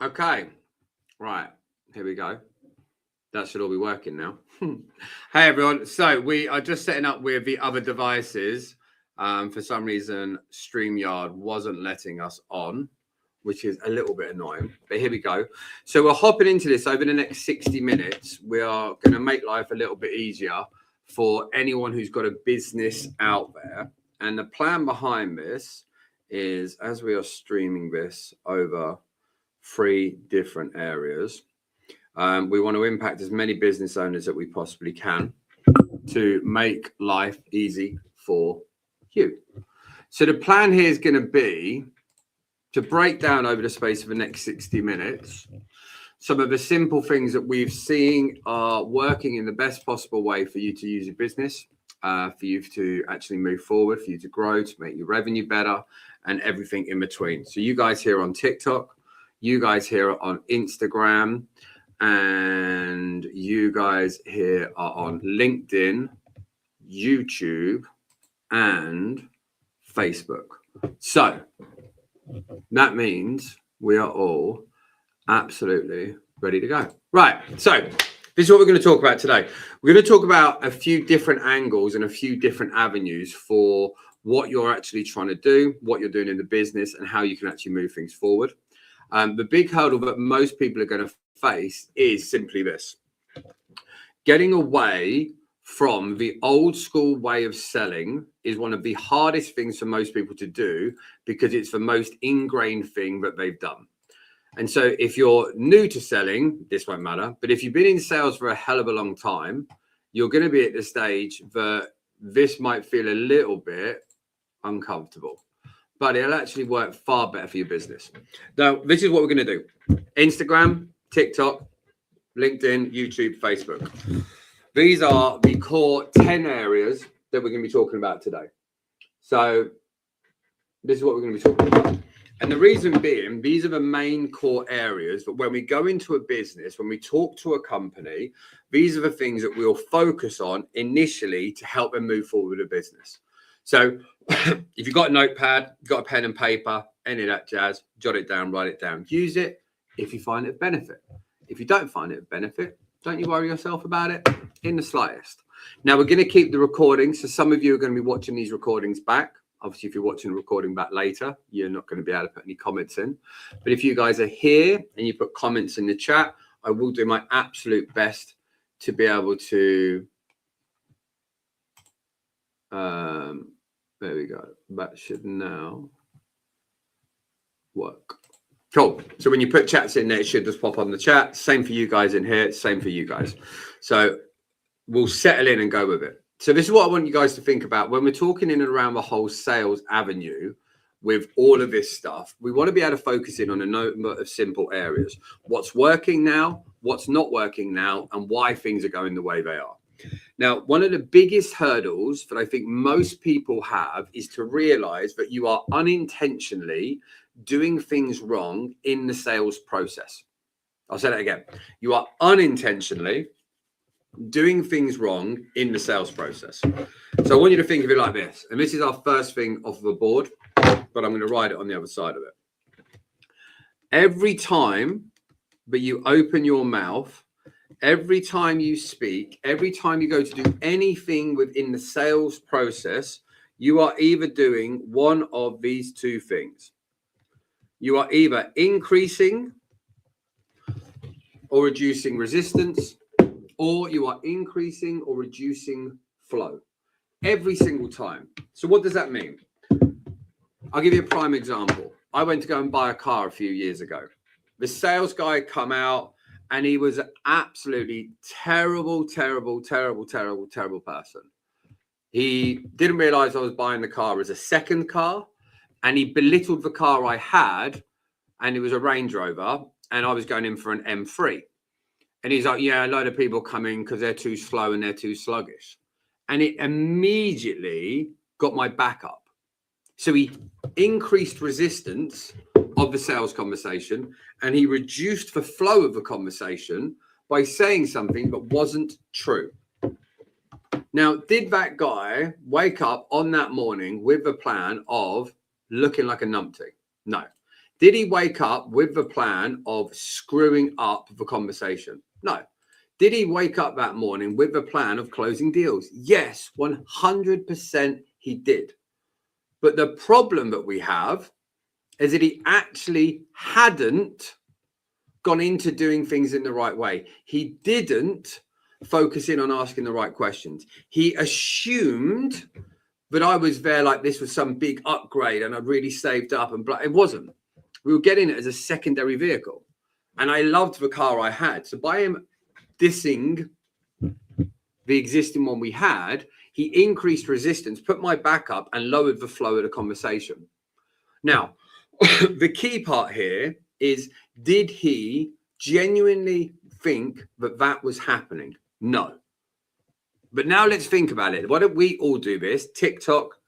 Okay, right, here we go. That should all be working now. Hey everyone, so we are just setting up with the other devices. For some reason, StreamYard wasn't letting us on, which is a little bit annoying, but here we go. So we're hopping into this over the next 60 minutes. We are going to make life a little bit easier for anyone who's got a business out there. And the plan behind this is, as we are streaming this over 3 different areas, we want to impact as many business owners that we possibly can to make life easy for you. So the plan here is going to be to break down over the space of the next 60 minutes some of the simple things that we've seen are working in the best possible way for you to use your business, for you to actually move forward, for you to grow, to make your revenue better, and everything in between. So you guys here on TikTok, you guys here on Instagram, and you guys here are on LinkedIn, YouTube, and Facebook. So that means we are all absolutely ready to go. Right. So this is what we're going to talk about today. We're going to talk about a few different angles and a few different avenues for what you're actually trying to do, what you're doing in the business, and how you can actually move things forward. The big hurdle that most people are going to face is simply this: getting away from the old school way of selling is one of the hardest things for most people to do because it's the most ingrained thing that they've done. And so if you're new to selling, this won't matter. But if you've been in sales for a hell of a long time, you're going to be at the stage that this might feel a little bit uncomfortable, but it'll actually work far better for your business. Now, this is what we're going to do: Instagram, TikTok, LinkedIn, YouTube, Facebook. These are the core 10 areas that we're going to be talking about today. So this is what we're going to be talking about. And the reason being, these are the main core areas that when we go into a business, when we talk to a company, these are the things that we'll focus on initially to help them move forward with a business. So if you've got a notepad, you've got a pen and paper, any of that jazz, jot it down, write it down. Use it if you find it of benefit. If you don't find it of benefit, don't you worry yourself about it in the slightest. Now, we're going to keep the recording. So some of you are going to be watching these recordings back. Obviously, if you're watching the recording back later, you're not going to be able to put any comments in. But if you guys are here and you put comments in the chat, I will do my absolute best to be able to. There we go. That should now work. Cool. So when you put chats in there, it should just pop on the chat. Same for you guys in here. Same for you guys. So we'll settle in and go with it. So this is what I want you guys to think about when we're talking in and around the whole sales avenue with all of this stuff. We want to be able to focus in on a number of simple areas: what's working now, what's not working now, and why things are going the way they are. Now, one of the biggest hurdles that I think most people have is to realize that you are unintentionally doing things wrong in the sales process. I'll say that again. You are unintentionally doing things wrong in the sales process. So I want you to think of it like this. And this is our first thing off the board, but I'm going to write it on the other side of it. Every time that you open your mouth, every time you speak, every time you go to do anything within the sales process, you are either doing one of these two things. You are either increasing or reducing resistance, or you are increasing or reducing flow every single time. So what does that mean? I'll give you a prime example. I went to go and buy a car a few years ago. The sales guy come out and he was an absolutely terrible person. He didn't realize I was buying the car as a second car, and he belittled the car I had, and it was a Range Rover, and I was going in for an M3. And he's like, yeah, a load of people come in because they're too slow and they're too sluggish. And it immediately got my back up. So he increased resistance of the sales conversation, and he reduced the flow of the conversation by saying something that wasn't true. Now, did that guy wake up on that morning with the plan of looking like a numpty? No. Did he wake up with the plan of screwing up the conversation? No. Did he wake up that morning with the plan of closing deals? Yes, 100% he did. But the problem that we have is that he actually hadn't gone into doing things in the right way. He didn't focus in on asking the right questions. He assumed that I was there like this was some big upgrade and I'd really saved up, and it wasn't. We were getting it as a secondary vehicle. And I loved the car I had. So by him dissing the existing one we had, he increased resistance, put my back up, and lowered the flow of the conversation. Now, the key part here is, did he genuinely think that that was happening? No. But now let's think about it. Why don't we all do this? TikTok,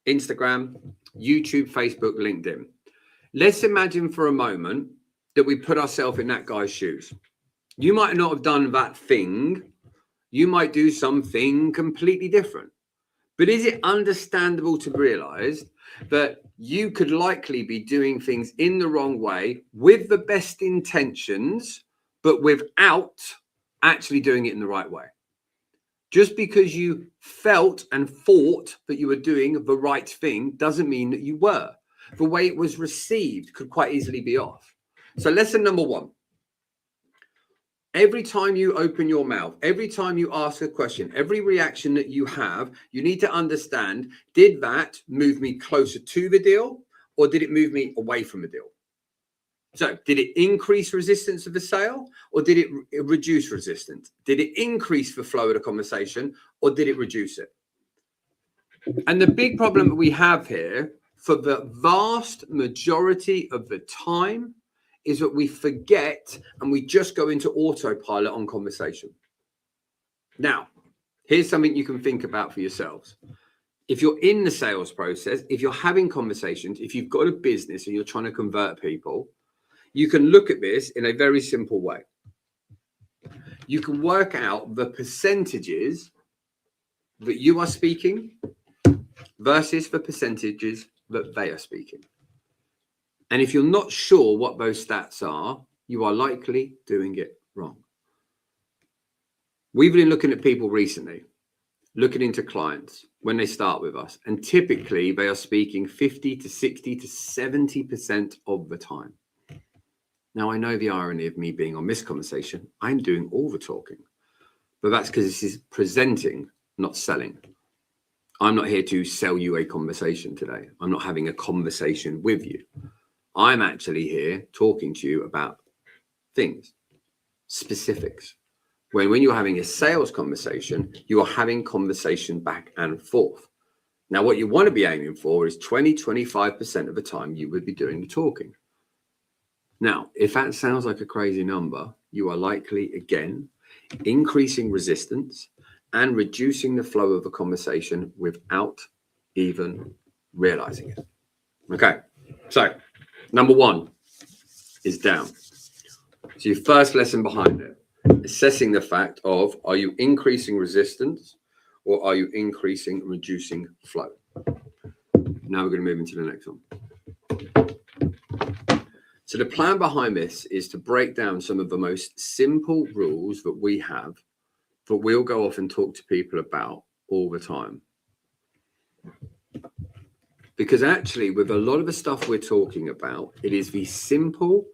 Instagram, YouTube, Facebook, LinkedIn. Let's imagine for a moment that we put ourselves in that guy's shoes. You might not have done that thing. You might do something completely different. But is it understandable to realize that you could likely be doing things in the wrong way with the best intentions, but without actually doing it in the right way? Just because you felt and thought that you were doing the right thing doesn't mean that you were. The way it was received could quite easily be off. So lesson number one, every time you open your mouth, every time you ask a question, every reaction that you have, you need to understand, did that move me closer to the deal or did it move me away from the deal? So did it increase resistance of the sale or did it reduce resistance? Did it increase the flow of the conversation or did it reduce it? And the big problem that we have here for the vast majority of the time is that we forget and we just go into autopilot on conversation. Now, here's something you can think about for yourselves. If you're in the sales process, if you're having conversations, if you've got a business and you're trying to convert people, you can look at this in a very simple way. You can work out the percentages that you are speaking versus the percentages that they are speaking. And if you're not sure what those stats are, you are likely doing it wrong. We've been looking at people recently, looking into clients when they start with us, and typically they are speaking 50 to 60 to 70% of the time. Now, I know the irony of me being on this conversation. I'm doing all the talking, but that's because this is presenting, not selling. I'm not here to sell you a conversation today. I'm not having a conversation with you. I'm actually here talking to you about things, specifics. When you're having a sales conversation, you are having conversation back and forth. Now, what you want to be aiming for is 20, 25% of the time you would be doing the talking. Now, if that sounds like a crazy number, you are likely, again, increasing resistance and reducing the flow of a conversation without even realizing it. Okay, so number one is down. So your first lesson behind it, assessing the fact of, are you increasing resistance or are you increasing and reducing flow? Now we're going to move into the next one. So the plan behind this is to break down some of the most simple rules that we have that we'll go off and talk to people about all the time. Because actually, with a lot of the stuff we're talking about, it is the simple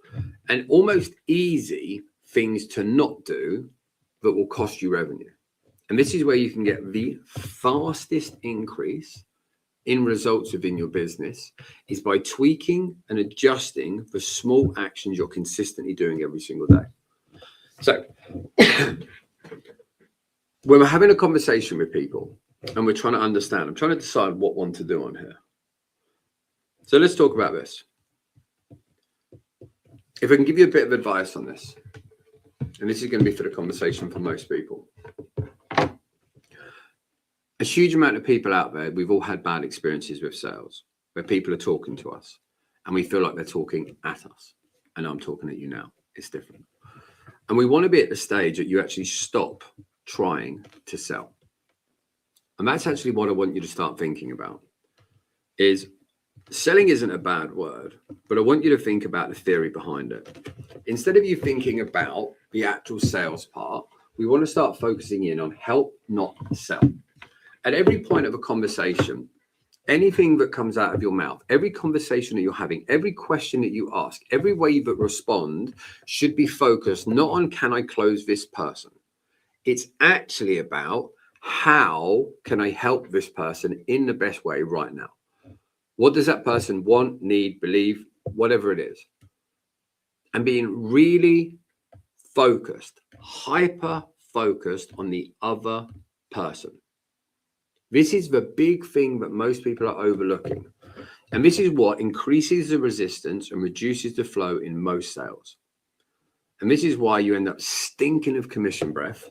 and almost easy things to not do that will cost you revenue. And this is where you can get the fastest increase in results within your business, is by tweaking and adjusting the small actions you're consistently doing every single day. So when we're having a conversation with people and we're trying to understand, I'm trying to decide what one to do on here. So let's talk about this. If I can give you a bit of advice on this, and this is going to be for the conversation for most people. A huge amount of people out there, we've all had bad experiences with sales where people are talking to us and we feel like they're talking at us. I know I'm talking at you now. It's different. And we want to be at the stage that you actually stop trying to sell. And that's actually what I want you to start thinking about is, Selling isn't a bad word, but I want you to think about the theory behind it. Instead of you thinking about the actual sales part, we want to start focusing in on help, not sell. At every point of a conversation, anything that comes out of your mouth, every conversation that you're having, every question that you ask, every way you respond should be focused not on can I close this person? It's actually about how can I help this person in the best way right now? What does that person want, need, believe, whatever it is? And being really focused, hyper focused on the other person. This is the big thing that most people are overlooking. And this is what increases the resistance and reduces the flow in most sales. And this is why you end up stinking of commission breath,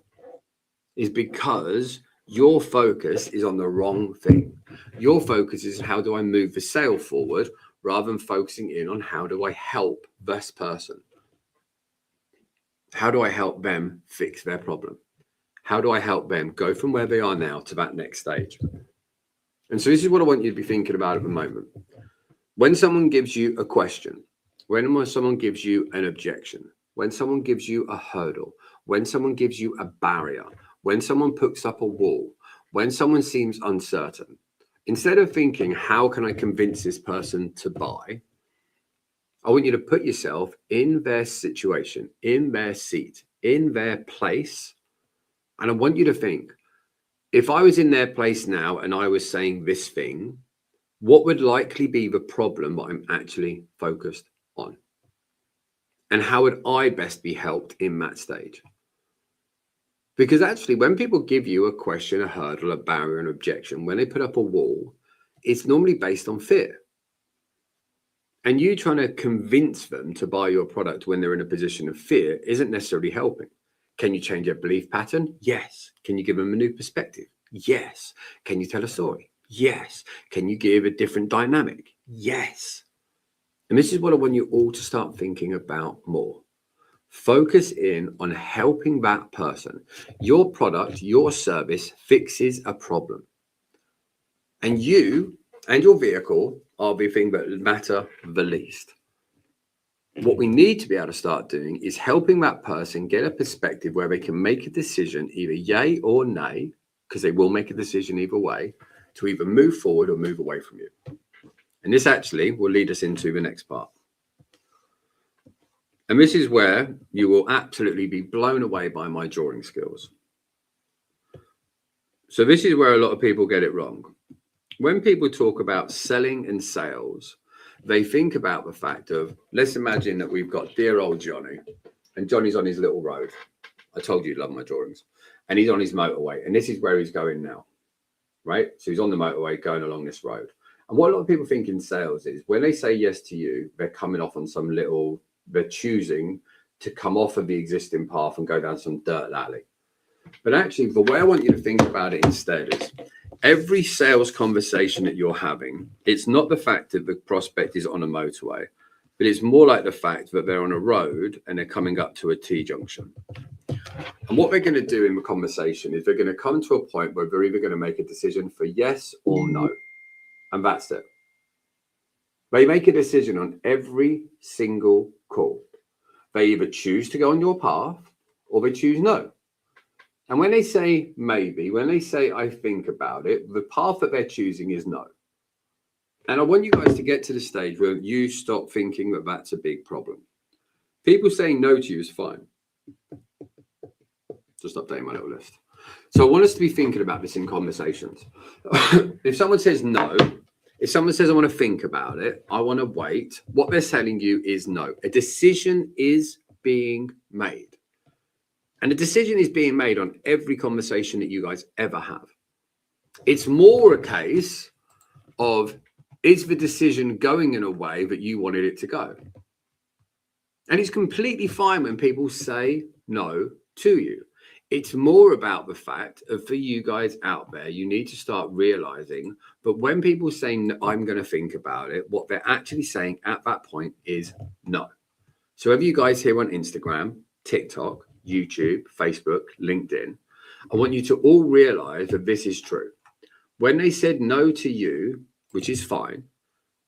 is because your focus is on the wrong thing. Your focus is how do I move the sale forward rather than focusing in on how do I help this person? How do I help them fix their problem? How do I help them go from where they are now to that next stage? And so this is what I want you to be thinking about at the moment. When someone gives you a question, when someone gives you an objection, when someone gives you a hurdle, when someone gives you a barrier, when someone puts up a wall, when someone seems uncertain, instead of thinking, how can I convince this person to buy? I want you to put yourself in their situation, in their seat, in their place. And I want you to think, if I was in their place now and I was saying this thing, what would likely be the problem that I'm actually focused on? And how would I best be helped in that stage? Because actually, when people give you a question, a hurdle, a barrier, an objection, when they put up a wall, it's normally based on fear. And you trying to convince them to buy your product when they're in a position of fear isn't necessarily helping. Can you change their belief pattern? Yes. Can you give them a new perspective? Yes. Can you tell a story? Yes. Can you give a different dynamic? Yes. And this is what I want you all to start thinking about more. Focus in on helping that person. Your product, your service fixes a problem. And you and your vehicle are the thing that matter the least. What we need to be able to start doing is helping that person get a perspective where they can make a decision, either yay or nay, because they will make a decision either way, to either move forward or move away from you. And this actually will lead us into the next part. And this is where you will absolutely be blown away by my drawing skills. So this is where a lot of people get it wrong. When people talk about selling and sales, they think about the fact of, let's imagine that we've got dear old Johnny, and Johnny's on his little road. I told you, love my drawings. And he's on his motorway, and this is where he's going now, right? So he's on the motorway going along this road. And what a lot of people think in sales is when they say yes to you, they're coming off on some little, they're choosing to come off of the existing path and go down some dirt alley. But actually, the way I want you to think about it instead is every sales conversation that you're having, it's not the fact that the prospect is on a motorway, but it's more like the fact that they're on a road and they're coming up to a T-junction. And what they're going to do in the conversation is they're going to come to a point where they're either going to make a decision for yes or no. And that's it. They make a decision on every single call. They either choose to go on your path or they choose no. And when they say maybe, when they say I think about it, the path that they're choosing is no. And I want you guys to get to the stage where you stop thinking that that's a big problem. People saying no to you is fine. Just updating my little list. So I want us to be thinking about this in conversations. If someone says no, if someone says I want to think about it, I want to wait, what they're telling you is no. A decision is being made. And a decision is being made on every conversation that you guys ever have. It's more a case of, is the decision going in a way that you wanted it to go? And it's completely fine when people say no to you. It's more about the fact of, for you guys out there, you need to start realizing that when people say, I'm going to think about it, what they're actually saying at that point is no. So have you guys here on Instagram, TikTok, YouTube, Facebook, LinkedIn, I want you to all realize that this is true. When they said no to you, which is fine,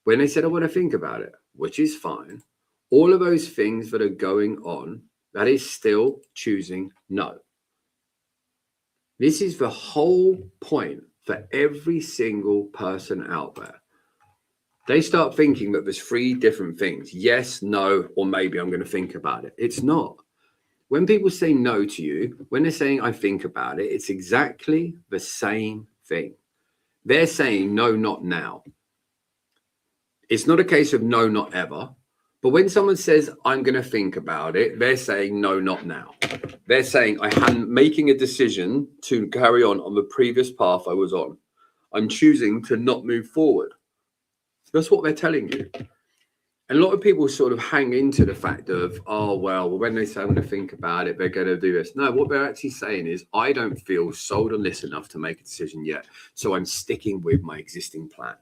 When they said, I want to think about it, which is fine, all of those things that are going on, that is still choosing no. This is the whole point for every single person out there. They start thinking that there's 3 different things. Yes, no, or maybe I'm going to think about it. It's not. When people say no to you, when they're saying I think about it, it's exactly the same thing. They're saying no, not now. It's not a case of no, not ever. But when someone says I'm going to think about it, they're saying no, not now. They're saying I'm making a decision to carry on the previous path I was on. I'm choosing to not move forward. That's what they're telling you. And a lot of people sort of hang into the fact of, oh, well, when they say I'm going to think about it, they're going to do this. No, what they're actually saying is, I don't feel sold on this enough to make a decision yet. So I'm sticking with my existing plan.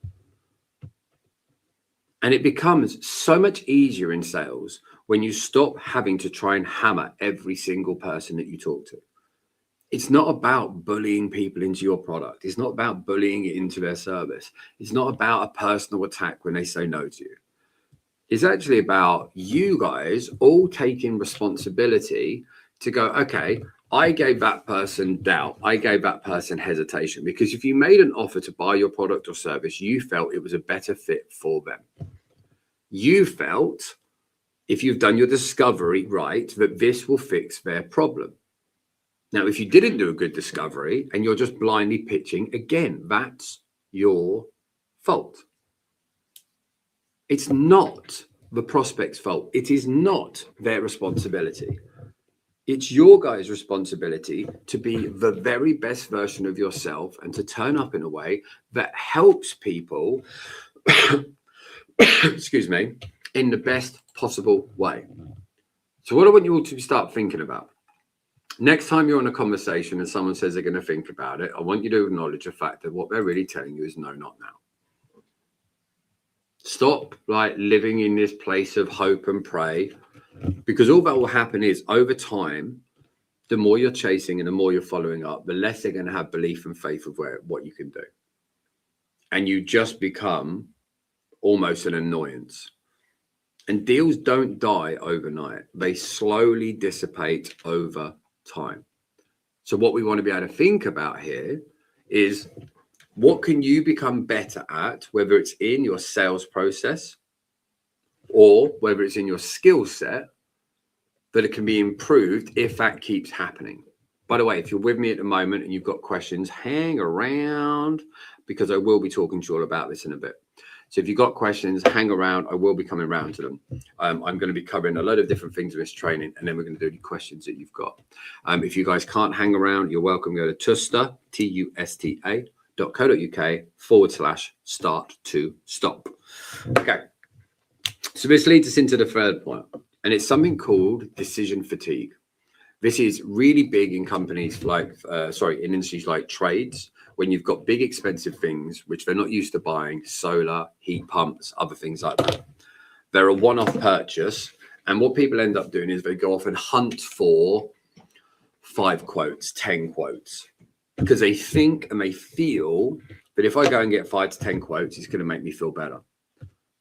And it becomes so much easier in sales when you stop having to try and hammer every single person that you talk to. It's not about bullying people into your product. It's not about bullying it into their service. It's not about a personal attack when they say no to you. It's actually about you guys all taking responsibility to go, okay, I gave that person doubt. I gave that person hesitation, because if you made an offer to buy your product or service, you felt it was a better fit for them. You felt, if you've done your discovery right, that this will fix their problem. Now, if you didn't do a good discovery and you're just blindly pitching, again, that's your fault. It's not the prospect's fault. It is not their responsibility. It's your guys' responsibility to be the very best version of yourself and to turn up in a way that helps people, excuse me, in the best possible way. So what I want you all to start thinking about, next time you're on a conversation and someone says they're going to think about it, I want you to acknowledge the fact that what they're really telling you is no, not now. Stop living in this place of hope and pray, because all that will happen is over time, the more you're chasing and the more you're following up, the less they're going to have belief and faith of what you can do. And you just become almost an annoyance. And deals don't die overnight. They slowly dissipate over time. So what we want to be able to think about here is, what can you become better at, whether it's in your sales process or whether it's in your skill set, that it can be improved if that keeps happening. By the way, if you're with me at the moment and you've got questions, hang around, because I will be talking to you all about this in a bit. So if you've got questions, hang around. I will be coming around to them. I'm going to be covering a load of different things in this training, and then we're going to do the questions that you've got. If you guys can't hang around, you're welcome. Go to Tusta, tusta.co.uk/start to stop. Okay. So this leads us into the third point, and it's something called decision fatigue. This is really big in companies in industries like trades, when you've got big expensive things which they're not used to buying, solar, heat pumps, other things like that. They're a one-off purchase, and what people end up doing is they go off and hunt for 5 quotes, 10 quotes, because they think and they feel that if I go and get 5 to 10 quotes, it's going to make me feel better.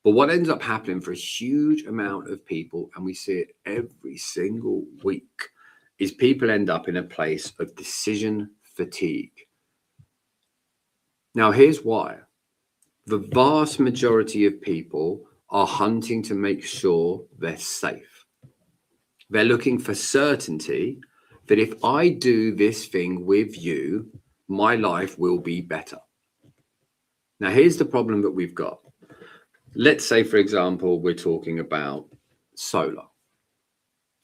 But what ends up happening for a huge amount of people, and we see it every single week, is people end up in a place of decision fatigue. Now, here's why. The vast majority of people are hunting to make sure they're safe. They're looking for certainty that if I do this thing with you, my life will be better. Now, here's the problem that we've got. Let's say, for example, we're talking about solar.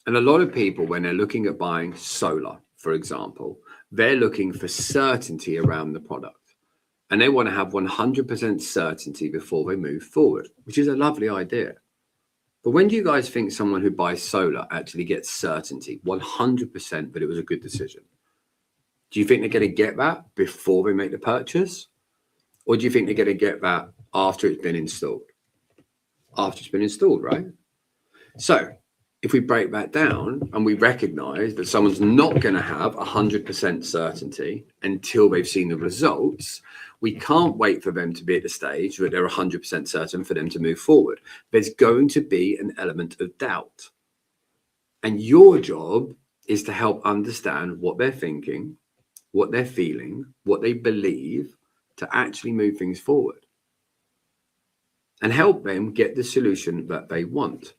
And a lot of people, when they're looking at buying solar, for example, they're looking for certainty around the product. And they want to have 100% certainty before they move forward, which is a lovely idea. But when do you guys think someone who buys solar actually gets certainty, 100% that it was a good decision? Do you think they're going to get that before they make the purchase? Or do you think they're going to get that after it's been installed? After it's been installed, right? So if we break that down and we recognize that someone's not going to have 100% certainty until they've seen the results, we can't wait for them to be at the stage where they're 100% certain for them to move forward. There's going to be an element of doubt. And your job is to help understand what they're thinking, what they're feeling, what they believe, to actually move things forward and help them get the solution that they want.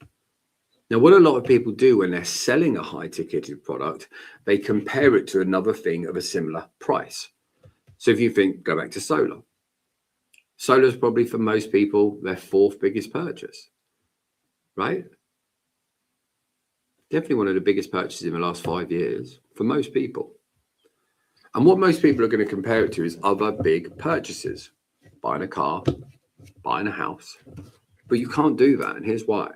Now, what a lot of people do when they're selling a high-ticketed product, they compare it to another thing of a similar price. So if you think, go back to solar. Solar is probably for most people their fourth biggest purchase, right? Definitely one of the biggest purchases in the last 5 years for most people. And what most people are going to compare it to is other big purchases, buying a car, buying a house. But you can't do that. And here's why.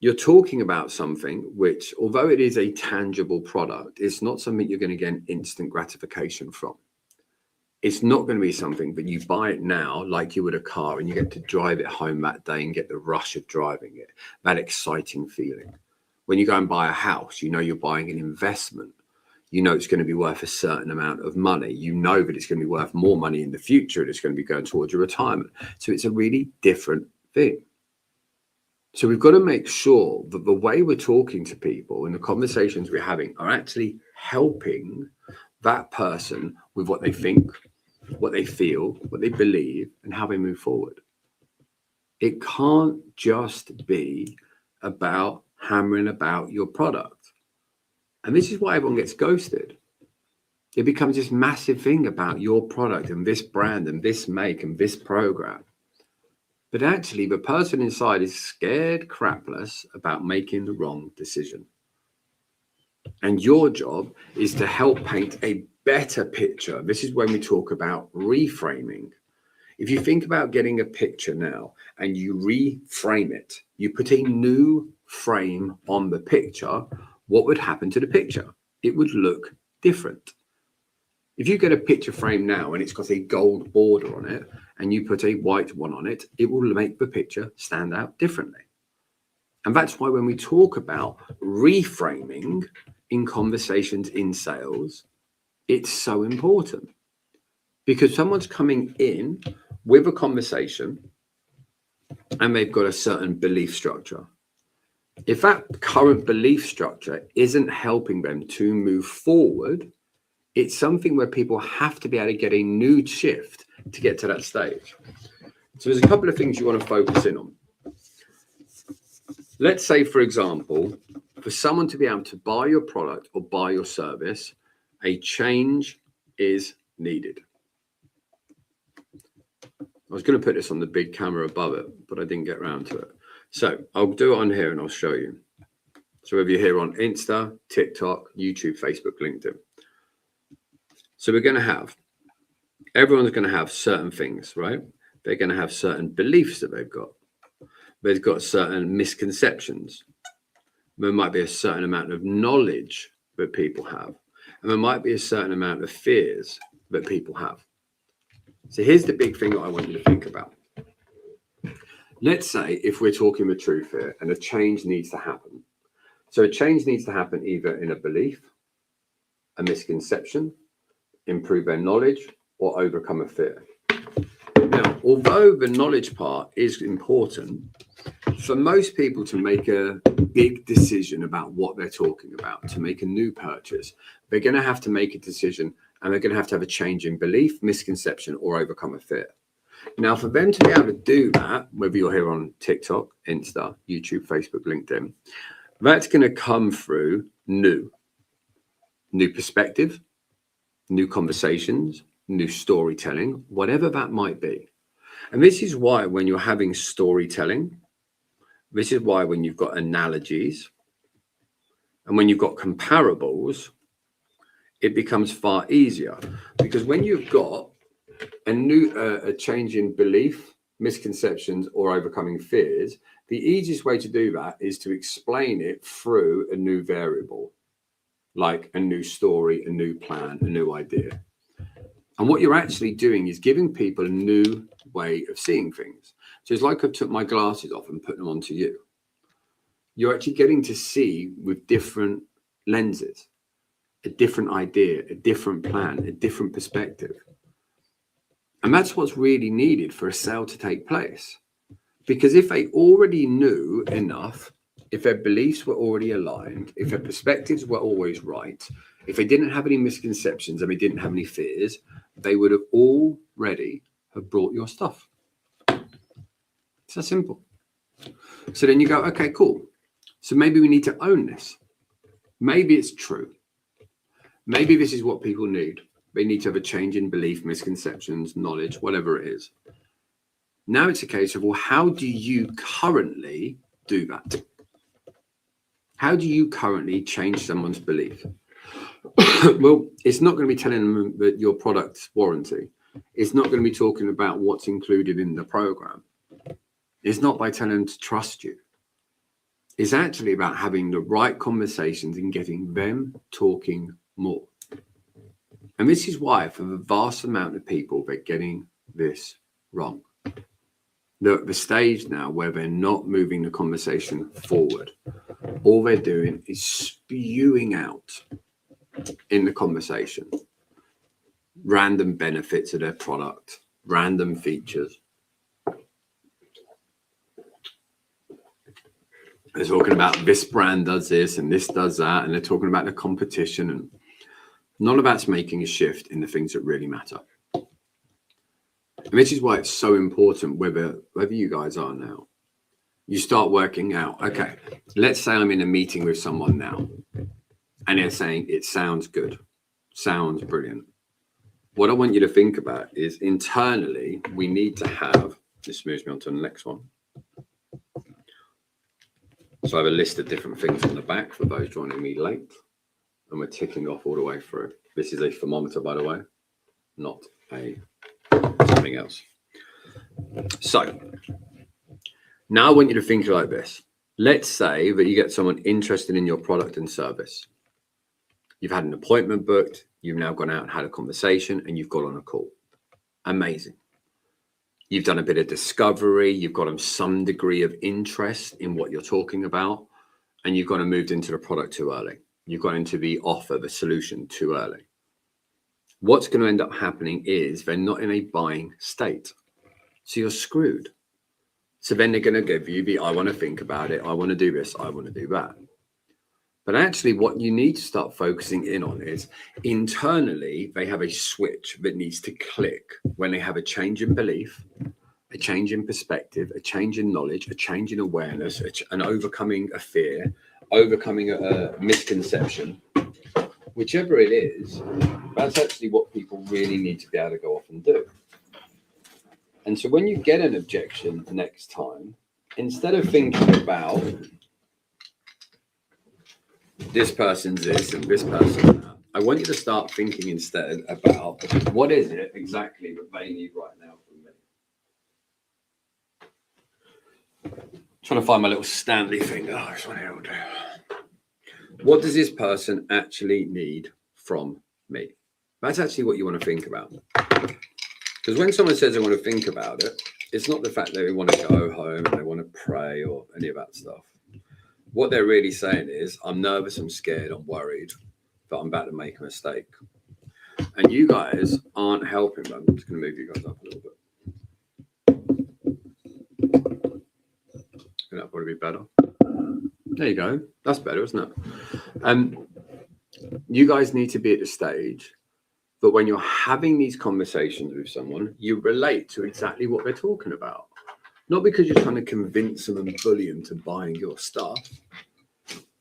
You're talking about something which, although it is a tangible product, it's not something you're going to get instant gratification from. It's not going to be something that you buy it now like you would a car and you get to drive it home that day and get the rush of driving it, that exciting feeling. When you go and buy a house, you know you're buying an investment. You know it's going to be worth a certain amount of money. You know that it's going to be worth more money in the future and it's going to be going towards your retirement. So it's a really different thing. So we've got to make sure that the way we're talking to people and the conversations we're having are actually helping that person with what they think, what they feel, what they believe, and how they move forward. It can't just be about hammering about your product. And this is why everyone gets ghosted. It becomes this massive thing about your product and this brand and this make and this program. But actually, the person inside is scared crapless about making the wrong decision. And your job is to help paint a better picture. This is when we talk about reframing. If you think about getting a picture now and you reframe it, you put a new frame on the picture, what would happen to the picture? It would look different. If you get a picture frame now and it's got a gold border on it and you put a white one on it, it will make the picture stand out differently. And that's why when we talk about reframing in conversations in sales, it's so important. Because someone's coming in with a conversation and they've got a certain belief structure. If that current belief structure isn't helping them to move forward, it's something where people have to be able to get a new shift to get to that stage. So there's a couple of things you want to focus in on. Let's say, for example, for someone to be able to buy your product or buy your service, a change is needed. I was going to put this on the big camera above it, but I didn't get around to it. So I'll do it on here and I'll show you. So whether you're here on Insta, TikTok, YouTube, Facebook, LinkedIn. So we're going to have, everyone's going to have certain things, right? They're going to have certain beliefs that they've got. They've got certain misconceptions. There might be a certain amount of knowledge that people have. And there might be a certain amount of fears that people have. So here's the big thing that I want you to think about. Let's say if we're talking the truth here and a change needs to happen. So a change needs to happen either in a belief, a misconception, improve their knowledge, or overcome a fear. Now, although the knowledge part is important, for most people to make a big decision about what they're talking about, to make a new purchase, they're going to have to make a decision and they're going to have a change in belief, misconception, or overcome a fear. Now, for them to be able to do that, whether you're here on TikTok, Insta, YouTube, Facebook, LinkedIn, that's going to come through new perspective, new conversations, new storytelling, whatever that might be. And this is why when you're having storytelling, this is why when you've got analogies and when you've got comparables, it becomes far easier. Because when you've got a change in belief, misconceptions, or overcoming fears, the easiest way to do that is to explain it through a new variable, like a new story, a new plan, a new idea. And what you're actually doing is giving people a new way of seeing things. So it's like I took my glasses off and put them onto you. You're actually getting to see with different lenses, a different idea, a different plan, a different perspective. And that's what's really needed for a sale to take place. Because if they already knew enough, if their beliefs were already aligned, if their perspectives were always right, if they didn't have any misconceptions and they didn't have any fears, they would have already have brought your stuff. It's that simple. So then you go, okay, cool. So maybe we need to own this. Maybe it's true. Maybe this is what people need. They need to have a change in belief, misconceptions, knowledge, whatever it is. Now it's a case of, well, how do you currently do that? How do you currently change someone's belief? Well, it's not going to be telling them that your product's warranty. It's not going to be talking about what's included in the program. It's not by telling them to trust you. It's actually about having the right conversations and getting them talking more. And this is why, for the vast amount of people, they're getting this wrong. They're at the stage now where they're not moving the conversation forward. All they're doing is spewing out in the conversation random benefits of their product, random features. They're talking about this brand does this and this does that, and they're talking about the competition, and none of that's making a shift in the things that really matter. And this is why it's so important, whether you guys are now, you start working out, okay, let's say I'm in a meeting with someone now and they're saying it sounds good, sounds brilliant. What I want you to think about is internally, we need to have, this moves me on to the next one. So I have a list of different things on the back for those joining me late, and we're ticking off all the way through. This is a thermometer, by the way, not a something else. So now I want you to think like this. Let's say that you get someone interested in your product and service. You've had an appointment booked, you've now gone out and had a conversation, and you've got on a call. Amazing. You've done a bit of discovery, you've got some degree of interest in what you're talking about, and you've gone and moved into the product too early. You've gone into the offer, the solution too early. What's going to end up happening is they're not in a buying state. So you're screwed. So then they're going to give you the, I want to think about it. I want to do this. I want to do that. But actually what you need to start focusing in on is internally, they have a switch that needs to click when they have a change in belief, a change in perspective, a change in knowledge, a change in awareness, an overcoming a fear, overcoming a misconception. Whichever it is, that's actually what people really need to be able to go off and do. And so when you get an objection next time, instead of thinking about this person's this and this person's that, I want you to start thinking instead about what is it exactly that they need right now from me. Trying to find my little Stanley thing. Oh, this one here will do. What does this person actually need from me? That's actually what you want to think about. Because when someone says they want to think about it, it's not the fact that they want to go home and they want to pray or any of that stuff. What they're really saying is, I'm nervous, I'm scared, I'm worried that I'm about to make a mistake. And you guys aren't helping them. I'm just going to move you guys up a little bit. That'll probably be better. There you go. That's better, isn't it? You guys need to be at the stage that when you're having these conversations with someone, you relate to exactly what they're talking about. Not because you're trying to convince them and bully them to buying your stuff,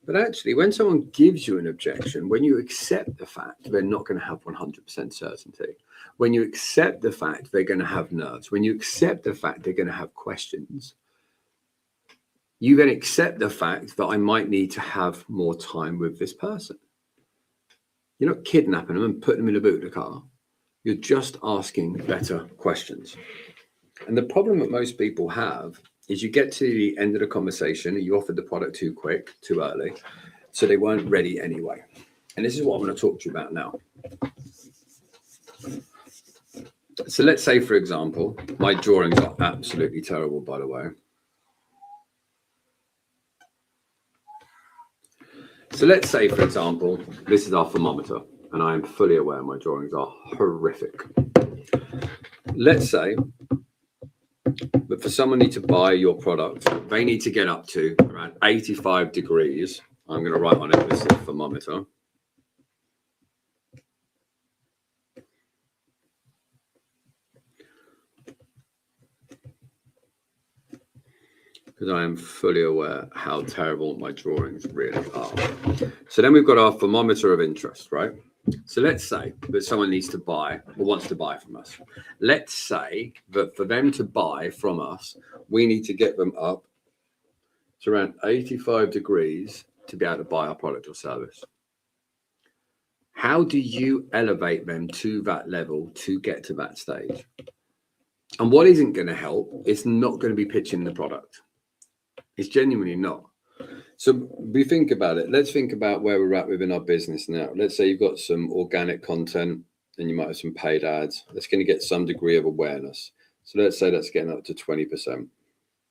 but actually when someone gives you an objection, when you accept the fact they're not going to have 100% certainty, when you accept the fact they're going to have nerves, when you accept the fact they're going to have questions, you then accept the fact that I might need to have more time with this person. You're not kidnapping them and putting them in the boot of the car. You're just asking better questions. And the problem that most people have is you get to the end of the conversation and you offered the product too quick, too early, so they weren't ready anyway. And this is what I'm going to talk to you about now. So let's say, for example, my drawings are absolutely terrible, by the way. So let's say, for example, this is our thermometer, and I am fully aware my drawings are horrific. Let's say that for somebody to buy your product, they need to get up to around 85 degrees. I'm going to write on it, this is a thermometer. Because I am fully aware how terrible my drawings really are. So then we've got our thermometer of interest, right? So let's say that someone needs to buy or wants to buy from us. Let's say that for them to buy from us, we need to get them up to around 85 degrees to be able to buy our product or service. How do you elevate them to that level to get to that stage? And what isn't going to help, it's not going to be pitching the product. It's genuinely not. So we think about it. Let's think about where we're at within our business now. Let's say you've got some organic content and you might have some paid ads. That's going to get some degree of awareness. So let's say that's getting up to 20%,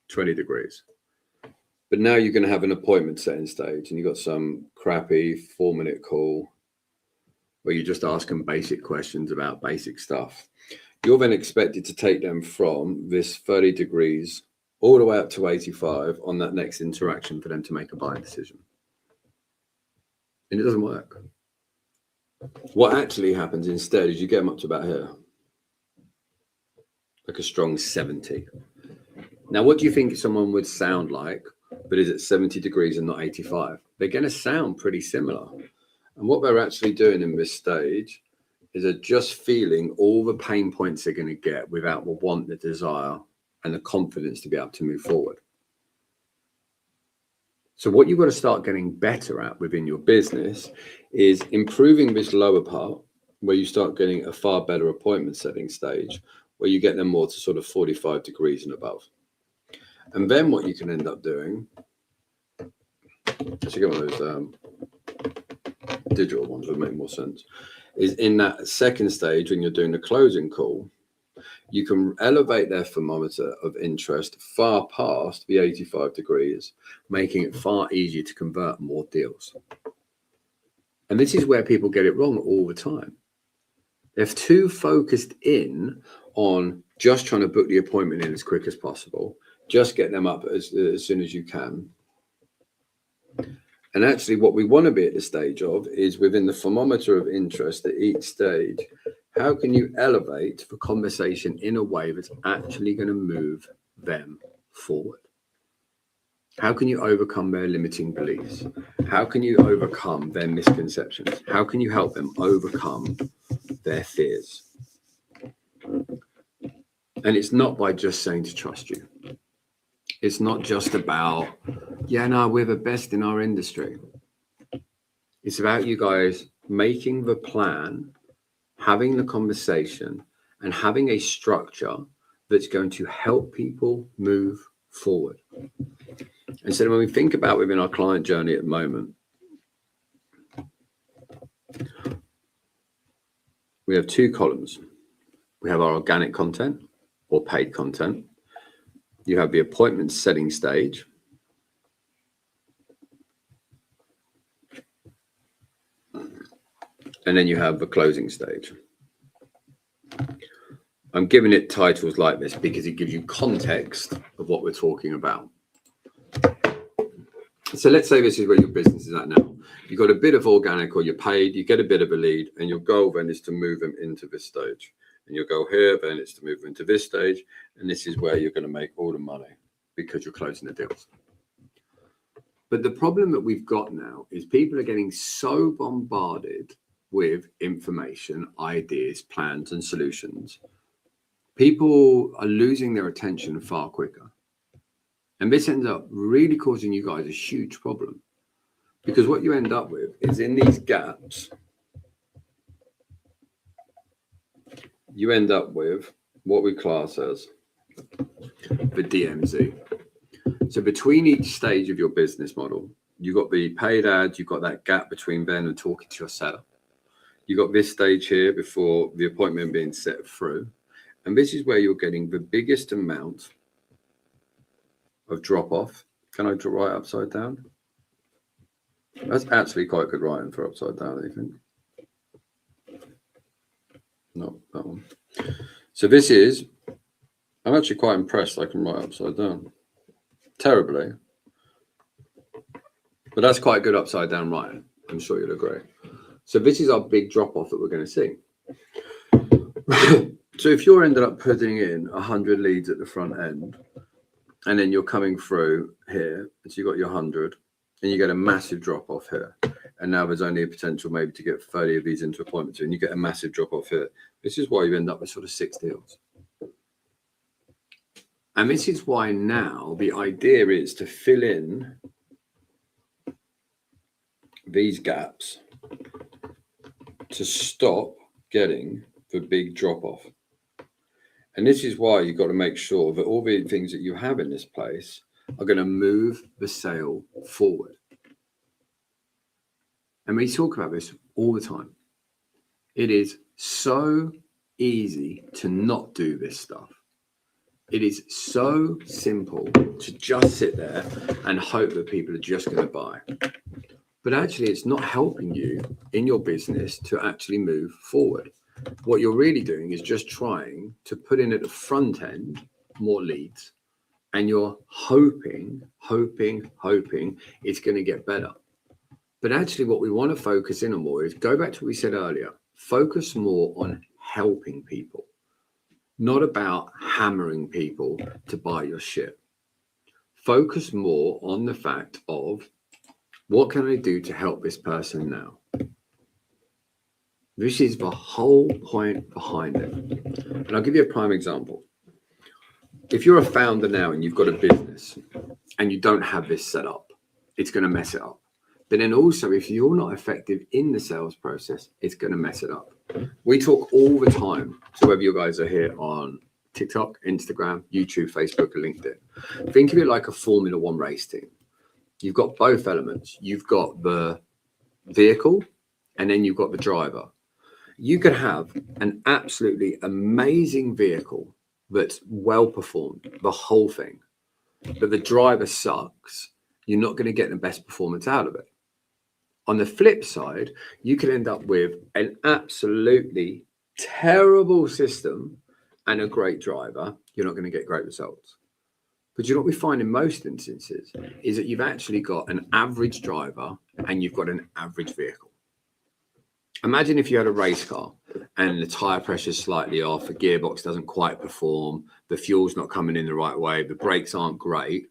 20 degrees. But now you're going to have an appointment setting stage and you've got some crappy 4-minute call where you're just asking basic questions about basic stuff. You're then expected to take them from this 30 degrees all the way up to 85 on that next interaction for them to make a buying decision. And it doesn't work. What actually happens instead is you get them up to about here, like a strong 70. Now, what do you think someone would sound like, but is at 70 degrees and not 85? They're going to sound pretty similar. And what they're actually doing in this stage is they're just feeling all the pain points they're going to get without the want, the desire, and the confidence to be able to move forward. So what you've got to start getting better at within your business is improving this lower part where you start getting a far better appointment setting stage where you get them more to sort of 45 degrees and above. And then what you can end up doing, actually get one of those digital ones would make more sense, is in that second stage when you're doing the closing call, you can elevate their thermometer of interest far past the 85 degrees, making it far easier to convert more deals. And this is where people get it wrong all the time. They're too focused in on just trying to book the appointment in as quick as possible, just get them up as soon as you can. And actually what we want to be at the stage of is within the thermometer of interest at each stage, how can you elevate the conversation in a way that's actually going to move them forward? How can you overcome their limiting beliefs? How can you overcome their misconceptions? How can you help them overcome their fears? And it's not by just saying to trust you. It's not just about, yeah, no, we're the best in our industry. It's about you guys making the plan, having the conversation, and having a structure that's going to help people move forward. And so when we think about within our client journey at the moment, we have two columns. We have our organic content or paid content. You have the appointment setting stage. And then you have the closing stage. I'm giving it titles like this because it gives you context of what we're talking about. So let's say this is where your business is at now. You've got a bit of organic or you're paid, you get a bit of a lead, and your goal then is to move them into this stage. And your goal here then is to move them into this stage. And this is where you're going to make all the money because you're closing the deals. But the problem that we've got now is people are getting so bombarded with information, ideas, plans, and solutions. People are losing their attention far quicker. And this ends up really causing you guys a huge problem. Because what you end up with is in these gaps, you end up with what we class as the DMZ. So between each stage of your business model, you've got the paid ads, you've got that gap between them and talking to your seller. You've got this stage here before the appointment being set through. And this is where you're getting the biggest amount of drop off. Can I write upside down? That's actually quite good writing for upside down, I think. No, that one. So this is, I'm actually quite impressed I can write upside down. Terribly. But that's quite good upside down writing. I'm sure you'll agree. So this is our big drop off that we're going to see. So if you're ended up putting in 100 leads at the front end, and then you're coming through here, so you've got your 100, and you get a massive drop off here. And now there's only a potential maybe to get 30 of these into appointments, and you get a massive drop off here. This is why you end up with sort of 6 deals. And this is why now the idea is to fill in these gaps to stop getting the big drop off. And this is why you've got to make sure that all the things that you have in this place are going to move the sale forward. And we talk about this all the time. It is so easy to not do this stuff. It is so simple to just sit there and hope that people are just going to buy. But actually, it's not helping you in your business to actually move forward. What you're really doing is just trying to put in at the front end more leads, and you're hoping it's going to get better. But actually, what we want to focus in on more is go back to what we said earlier. Focus more on helping people, not about hammering people to buy your shit. Focus more on the fact of what can I do to help this person now? This is the whole point behind it. And I'll give you a prime example. If you're a founder now and you've got a business and you don't have this set up, it's going to mess it up. But then also, if you're not effective in the sales process, it's going to mess it up. We talk all the time. So whether you guys are here on TikTok, Instagram, YouTube, Facebook, or LinkedIn, think of it like a Formula One race team. You've got both elements. You've got the vehicle and then you've got the driver. You could have an absolutely amazing vehicle that's well performed, the whole thing, but the driver sucks. You're not going to get the best performance out of it. On the flip side, you can end up with an absolutely terrible system and a great driver. You're not going to get great results. But you know what we find in most instances is that you've actually got an average driver and you've got an average vehicle. Imagine if you had a race car and the tire pressure is slightly off, the gearbox doesn't quite perform, the fuel's not coming in the right way, the brakes aren't great.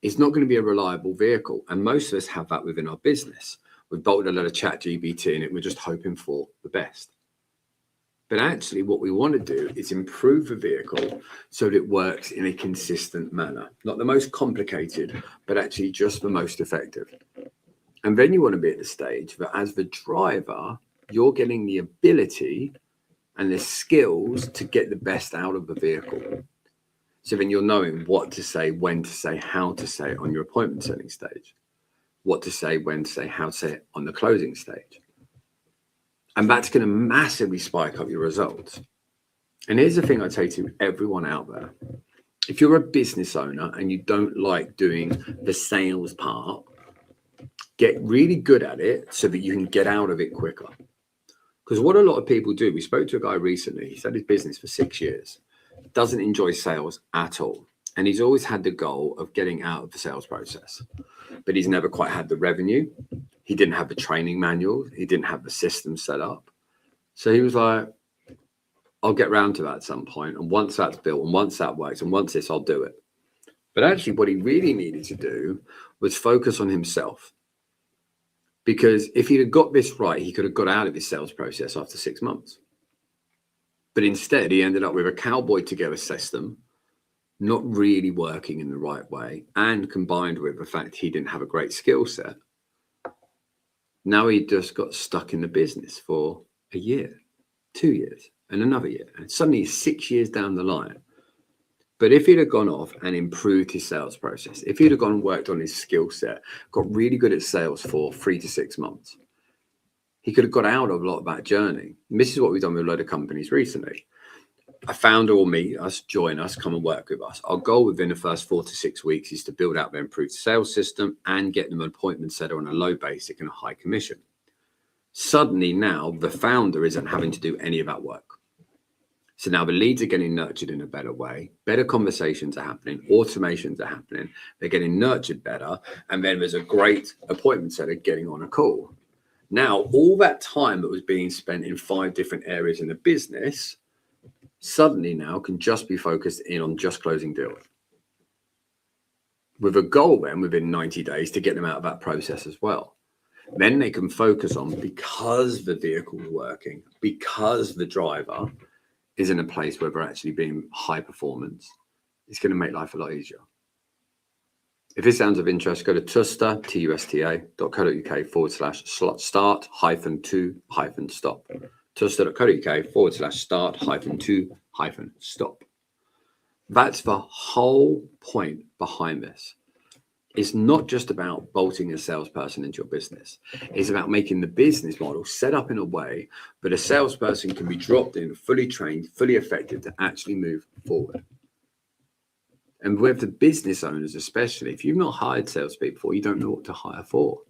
It's not going to be a reliable vehicle. And most of us have that within our business. We've bolted a lot of ChatGPT in it. We're just hoping for the best. But actually what we want to do is improve the vehicle so that it works in a consistent manner. Not the most complicated, but actually just the most effective. And then you want to be at the stage that as the driver, you're getting the ability and the skills to get the best out of the vehicle. So then you're knowing what to say, when to say, how to say it on your appointment setting stage. What to say, when to say, how to say it on the closing stage. And that's going to massively spike up your results. And here's the thing I say to everyone out there. If you're a business owner and you don't like doing the sales part, get really good at it so that you can get out of it quicker. Because what a lot of people do, we spoke to a guy recently, he's had his business for 6 years, doesn't enjoy sales at all. And he's always had the goal of getting out of the sales process, but he's never quite had the revenue. He didn't have the training manual. He didn't have the system set up. So he was like, I'll get round to that at some point. And once that's built and once that works and once this, I'll do it. But actually what he really needed to do was focus on himself. Because if he'd have got this right, he could have got out of his sales process after 6 months. But instead, he ended up with a cowboy together system, not really working in the right way, and combined with the fact he didn't have a great skill set. Now he just got stuck in the business for a year, 2 years, and another year. And suddenly he's 6 years down the line. But if he'd have gone off and improved his sales process, if he'd have gone and worked on his skill set, got really good at sales for 3 to 6 months, he could have got out of a lot of that journey. And this is what we've done with a load of companies recently. a founder or me, us, join us, come and work with us. Our goal within the first 4 to 6 weeks is to build out their improved sales system and get them an appointment setter on a low basic and a high commission. Suddenly now the founder isn't having to do any of that work. So now the leads are getting nurtured in a better way, better conversations are happening, automations are happening, they're getting nurtured better, and then there's a great appointment setter getting on a call. Now, all that time that was being spent in 5 different areas in the business suddenly now can just be focused in on just closing deals. With a goal then within 90 days to get them out of that process as well. Then they can focus on, because the vehicle's working, because the driver is in a place where they're actually being high performance, it's going to make life a lot easier. If this sounds of interest, go to tusta, tusta.co.uk/start-to-stop. tusta.co.uk/start-to-stop. That's the whole point behind this. It's not just about bolting a salesperson into your business. It's about making the business model set up in a way that a salesperson can be dropped in, fully trained, fully effective to actually move forward. And with the business owners, especially, if you've not hired salespeople before, you don't know what to hire for.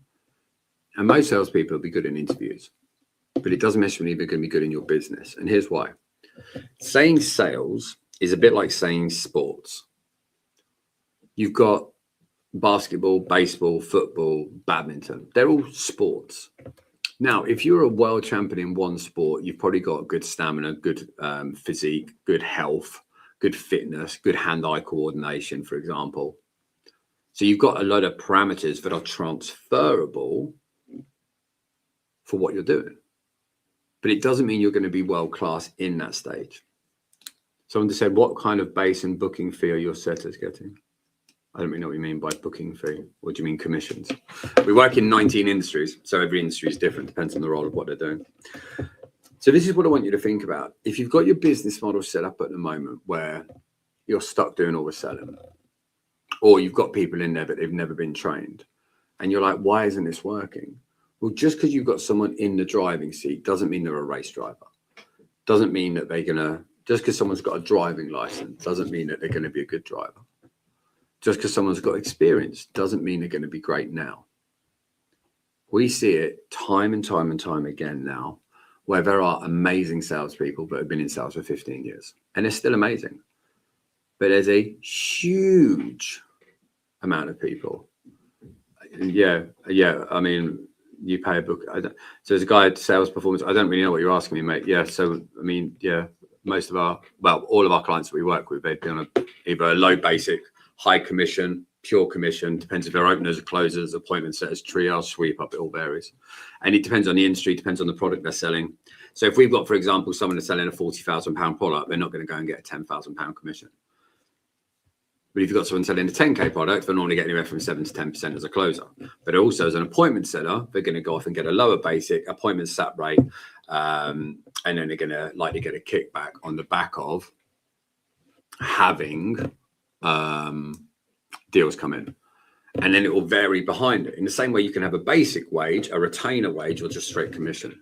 And most salespeople will be good in interviews, but it doesn't necessarily mean they're going to be good in your business. And here's why. Saying sales is a bit like saying sports. You've got basketball, baseball, football, badminton. They're all sports. Now, if you're a world champion in one sport, you've probably got good stamina, good physique, good health, good fitness, good hand-eye coordination, for example. So you've got a lot of parameters that are transferable for what you're doing. But it doesn't mean you're going to be world-class in that stage. Someone just said, what kind of base and booking fee are your setters getting? I don't really know what you mean by booking fee. What do you mean commissions? We work in 19 industries, so every industry is different, depends on the role of what they're doing. So this is what I want you to think about. If you've got your business model set up at the moment where you're stuck doing all the selling, or you've got people in there but they've never been trained, and you're like, why isn't this working? Well, just because you've got someone in the driving seat doesn't mean they're a race driver. Doesn't mean that they're gonna, just because someone's got a driving license doesn't mean that they're going to be a good driver. Just because someone's got experience doesn't mean they're going to be great now. We see it time and time and time again now, where there are amazing salespeople that have been in sales for 15 years, and they're still amazing. But there's a huge amount of people. Yeah. I mean, you pay a book. So there's a guy at sales performance. I don't really know what you're asking me, mate. Yeah. So, I mean, yeah, most of our, well, all of our clients that we work with, they'd be on either a low basic, high commission, pure commission, depends if they're openers or closers, appointment setters, triage, sweep up, it all varies. And it depends on the industry, depends on the product they're selling. So if we've got, for example, someone that's selling a £40,000 product, they're not going to go and get a £10,000 commission. But if you've got someone selling a 10K product, they'll normally get anywhere from 7 to 10% as a closer. But also as an appointment setter, they're going to go off and get a lower basic appointment sat rate. And then they're going to likely get a kickback on the back of having deals come in. And then it will vary behind it. In the same way you can have a basic wage, a retainer wage, or just straight commission.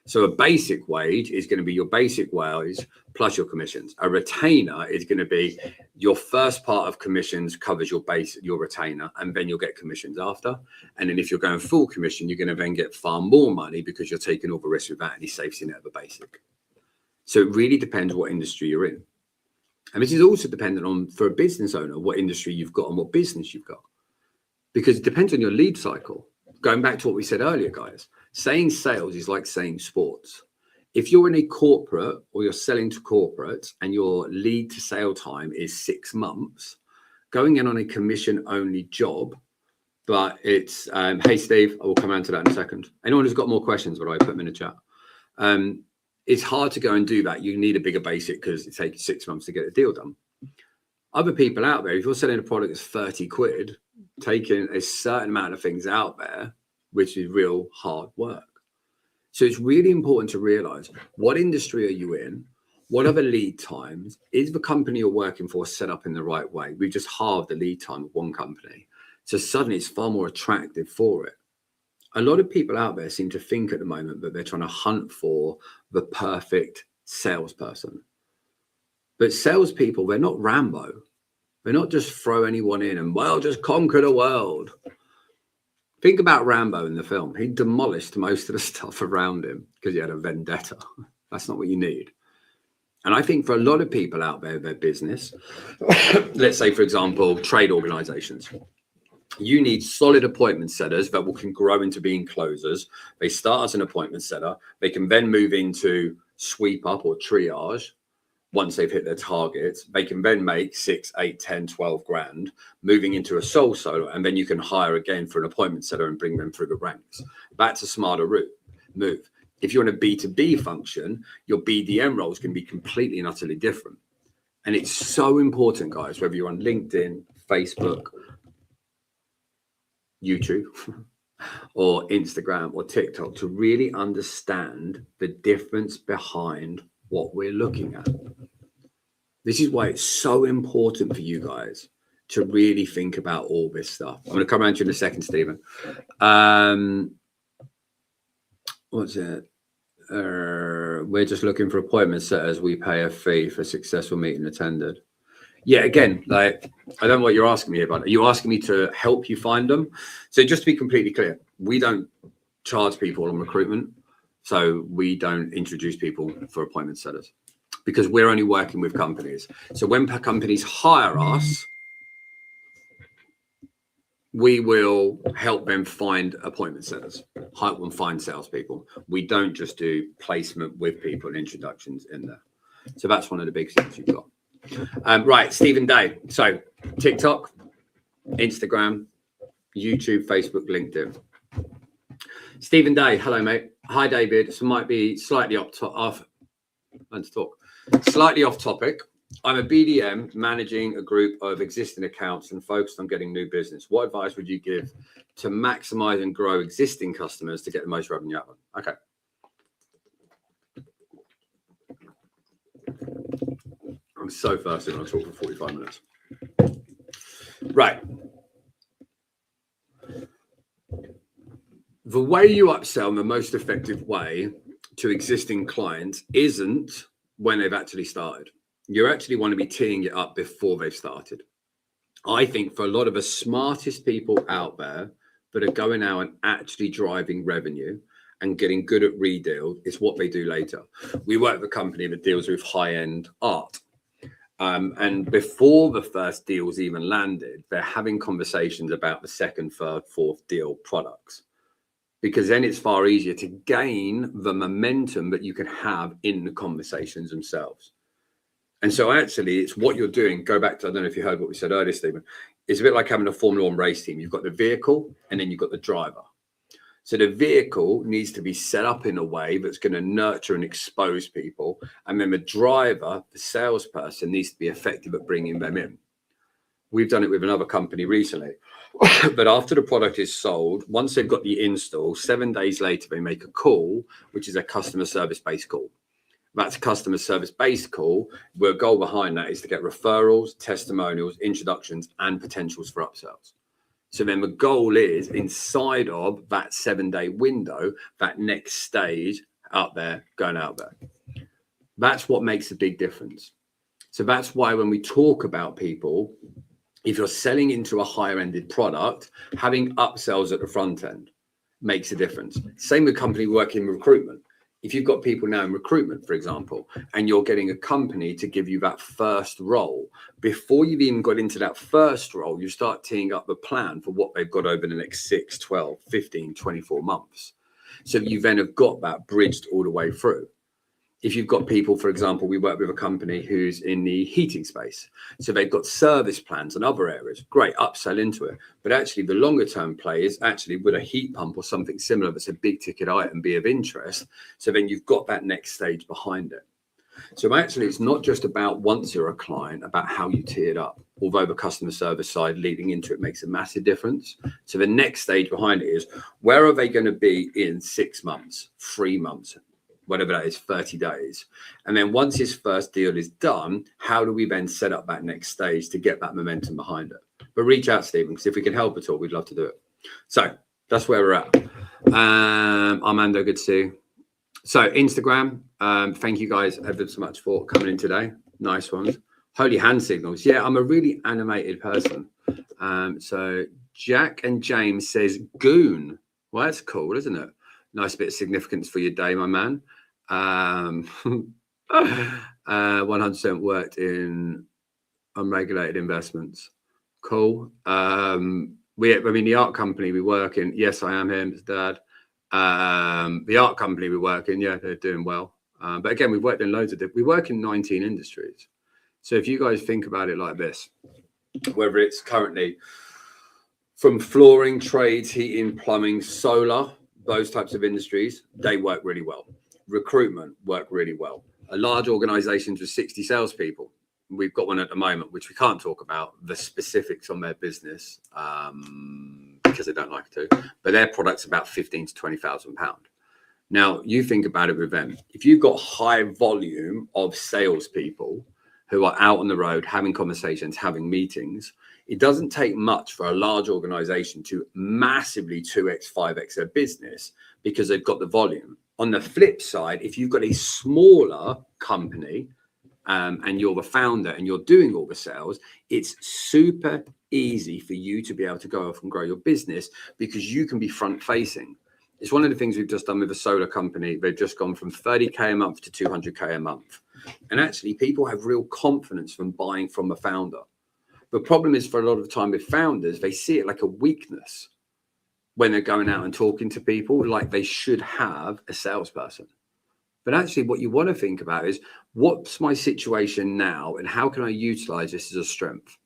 So a basic wage is going to be your basic wage plus your commissions. A retainer is going to be your first part of commissions covers your base, your retainer, and then you'll get commissions after. And then if you're going full commission, you're going to then get far more money because you're taking all the risk without any safety net of a basic. So it really depends what industry you're in. And this is also dependent on, for a business owner, what industry you've got and what business you've got. Because it depends on your lead cycle. Going back to what we said earlier, guys, saying sales is like saying sports. If you're in a corporate or you're selling to corporates and your lead to sale time is 6 months, going in on a commission only job, but it's, hey, Steve, I will come on to that in a second. Anyone who's got more questions, but I put them in the chat. It's hard to go and do that. You need a bigger basic because it takes 6 months to get a deal done. Other people out there, if you're selling a product that's 30 quid, taking a certain amount of things out there, which is real hard work. So it's really important to realize, what industry are you in? What are the lead times? Is the company you're working for set up in the right way? We've just halved the lead time of one company. So suddenly it's far more attractive for it. A lot of people out there seem to think at the moment that they're trying to hunt for the perfect salesperson. But salespeople, they're not Rambo. They're not just throw anyone in and, well, just conquer the world. Think about Rambo in the film. He demolished most of the stuff around him because he had a vendetta. That's not what you need. And I think for a lot of people out there, their business, let's say, for example, trade organizations, you need solid appointment setters that can grow into being closers. They start as an appointment setter. They can then move into sweep up or triage. Once they've hit their targets, they can then make 6, 8, 10, 12 grand, moving into a sole solo, and then you can hire again for an appointment setter and bring them through the ranks. That's a smarter move. If you're in a B2B function, your BDM roles can be completely and utterly different. And it's so important, guys, whether you're on LinkedIn, Facebook, YouTube, or Instagram or TikTok, to really understand the difference behind what we're looking at. This is why it's so important for you guys to really think about all this stuff. I'm going to come around to you in a second, Stephen. What's it? We're just looking for appointment setters. We pay a fee for successful meeting attended. Yeah, again, like, I don't know what you're asking me about. Are you asking me to help you find them? So just to be completely clear, we don't charge people on recruitment. So we don't introduce people for appointment setters because we're only working with companies. So when companies hire us, we will help them find appointment setters, help them find salespeople. We don't just do placement with people and introductions in there. So that's one of the big things you've got. Right, Stephen Day. So TikTok, Instagram, YouTube, Facebook, LinkedIn. Stephen Day, hello, mate. Hi, David. So might be slightly off topic. I'm a BDM managing a group of existing accounts and focused on getting new business. What advice would you give to maximize and grow existing customers to get the most revenue out of them? Okay. I'm so thirsty when I talk for 45 minutes. Right. The way you upsell in the most effective way to existing clients isn't when they've actually started. You actually want to be teeing it up before they've started. I think for a lot of the smartest people out there that are going out and actually driving revenue and getting good at redeal is what they do later. We work with a company that deals with high-end art. And before the first deal's even landed, they're having conversations about the second, third, fourth deal products, because then it's far easier to gain the momentum that you can have in the conversations themselves. And so actually it's what you're doing. Go back to, I don't know if you heard what we said earlier, Stephen. It's a bit like having a Formula One race team. You've got the vehicle and then you've got the driver. So the vehicle needs to be set up in a way that's going to nurture and expose people. And then the driver, the salesperson, needs to be effective at bringing them in. We've done it with another company recently. But after the product is sold, once they've got the install, 7 days later, they make a call, which is a customer service-based call. That's a customer service-based call, where the goal behind that is to get referrals, testimonials, introductions, and potentials for upsells. So then the goal is, inside of that 7-day window, that next stage out there, going out there. That's what makes a big difference. So that's why when we talk about people, if you're selling into a higher-ended product, having upsells at the front end makes a difference. Same with company working in recruitment. If you've got people now in recruitment, for example, and you're getting a company to give you that first role, before you've even got into that first role, you start teeing up the plan for what they've got over the next 6, 12, 15, 24 months. So you then have got that bridged all the way through. If you've got people, for example, we work with a company who's in the heating space. So they've got service plans and other areas. Great, upsell into it. But actually the longer term play is actually would a heat pump or something similar that's a big ticket item be of interest? So then you've got that next stage behind it. So actually it's not just about once you're a client, about how you tee it up. Although the customer service side leading into it makes a massive difference. So the next stage behind it is, where are they going to be in 6 months, 3 months? Whatever that is, 30 days. And then once his first deal is done, how do we then set up that next stage to get that momentum behind it? But reach out, Stephen, because if we can help at all, we'd love to do it. So that's where we're at. Armando, good to see you. So Instagram, thank you guys ever so much for coming in today. Nice ones. Holy hand signals. Yeah, I'm a really animated person. So Jack and James says goon. Well, that's cool, isn't it? Nice bit of significance for your day, my man. 100% worked in unregulated investments. Cool. I mean, the art company we work in. Yes, I am him, his dad. The art company we work in, yeah, they're doing well. But again, we've worked in loads of we work in 19 industries. So if you guys think about it like this, whether it's currently from flooring, trades, heating, plumbing, solar, those types of industries, they work really well. Recruitment work really well. A large organizations with 60 salespeople. We've got one at the moment, which we can't talk about the specifics on their business because they don't like to, but their product's about 15 to 20,000 pounds. Now you think about it with them. If you've got high volume of salespeople who are out on the road, having conversations, having meetings, it doesn't take much for a large organization to massively 2x, 5x their business because they've got the volume. On the flip side, if you've got a smaller company and you're the founder and you're doing all the sales, it's super easy for you to be able to go off and grow your business because you can be front facing. It's one of the things we've just done with a solar company. They've just gone from 30K a month to 200K a month. And actually people have real confidence from buying from a founder. The problem is for a lot of the time with founders, they see it like a weakness when they're going out and talking to people, like they should have a salesperson. But actually what you want to think about is what's my situation now and how can I utilize this as a strength?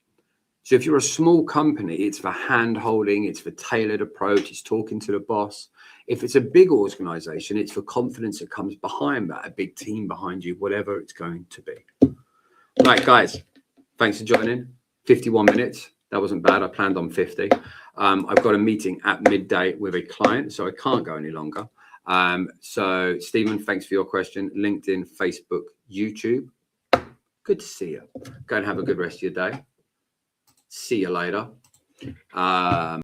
So if you're a small company, it's for hand holding, it's for tailored approach, it's talking to the boss. If it's a big organization, it's for confidence that comes behind that, a big team behind you, whatever it's going to be. Right, guys, thanks for joining. 51 minutes. That wasn't bad. I planned on 50. I've got a meeting at midday with a client, so I can't go any longer. So Stephen, thanks for your question. LinkedIn, Facebook, YouTube. Good to see you. Go and have a good rest of your day. See you later.